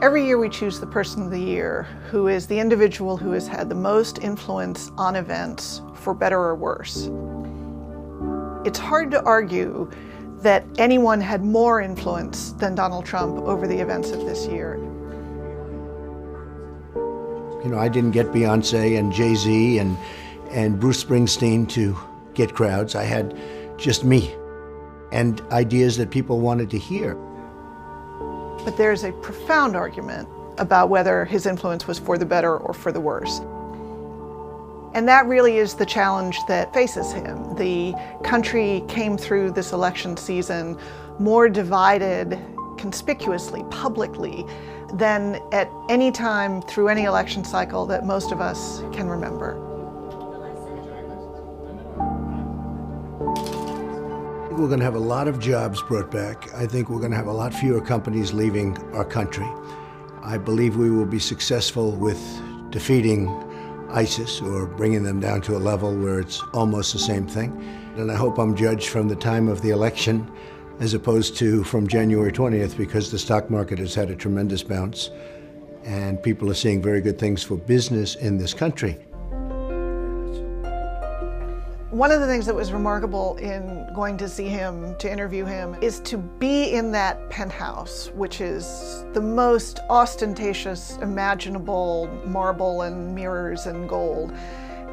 Every year we choose the Person of the Year, who is the individual who has had the most influence on events, for better or worse. It's hard to argue that anyone had more influence than Donald Trump over the events of this year. You know, I didn't get Beyonce and Jay-Z and Bruce Springsteen to get crowds. I had just me and ideas that people wanted to hear. But there's a profound argument about whether his influence was for the better or for the worse. And that really is the challenge that faces him. The country came through this election season more divided conspicuously, publicly, than at any time through any election cycle that most of us can remember. We're going to have a lot of jobs brought back. I think we're going to have a lot fewer companies leaving our country. I believe we will be successful with defeating ISIS, or bringing them down to a level where it's almost the same thing. And I hope I'm judged from the time of the election as opposed to from January 20th, because the stock market has had a tremendous bounce and people are seeing very good things for business in this country. One of the things that was remarkable in going to see him, to interview him, is to be in that penthouse, which is the most ostentatious imaginable, marble and mirrors and gold,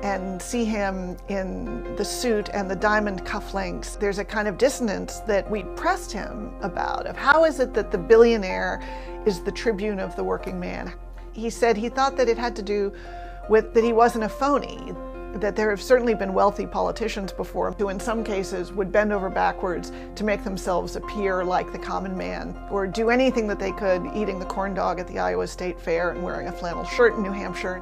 and see him in the suit and the diamond cufflinks. There's a kind of dissonance that we pressed him about, of how is it that the billionaire is the tribune of the working man. He said he thought that it had to do with that he wasn't a phony, that there have certainly been wealthy politicians before him who in some cases would bend over backwards to make themselves appear like the common man, or do anything that they could, eating the corn dog at the Iowa State Fair and wearing a flannel shirt in New Hampshire.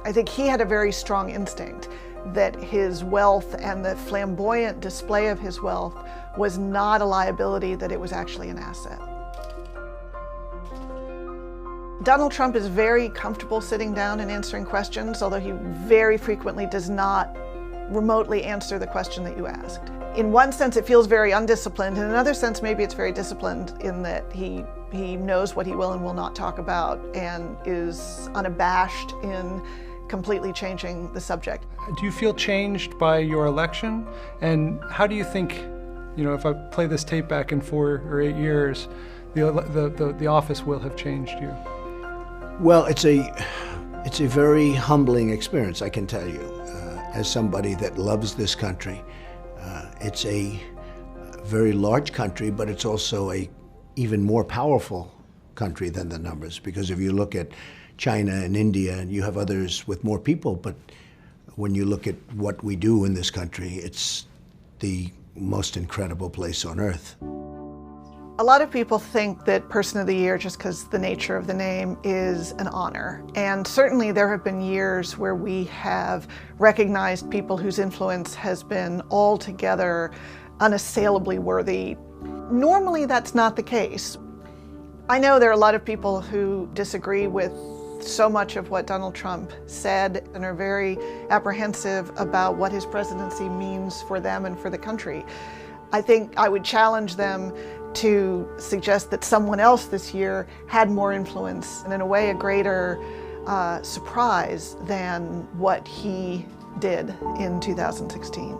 I think he had a very strong instinct that his wealth and the flamboyant display of his wealth was not a liability, that it was actually an asset. Donald Trump is very comfortable sitting down and answering questions, although he very frequently does not remotely answer the question that you asked. In one sense, it feels very undisciplined. In another sense, maybe it's very disciplined in that he knows what he will and will not talk about and is unabashed in completely changing the subject. Do you feel changed by your election? And how do you think, if I play this tape back in 4 or 8 years, the office will have changed you? Well, it's a very humbling experience, I can tell you, as somebody that loves this country. It's a very large country, but it's also a even more powerful country than the numbers, because if you look at China and India, and you have others with more people, but when you look at what we do in this country, it's the most incredible place on earth. A lot of people think that Person of the Year, just because the nature of the name, is an honor. And certainly there have been years where we have recognized people whose influence has been altogether unassailably worthy. Normally that's not the case. I know there are a lot of people who disagree with so much of what Donald Trump said and are very apprehensive about what his presidency means for them and for the country. I think I would challenge them to suggest that someone else this year had more influence and in a way a greater surprise than what he did in 2016.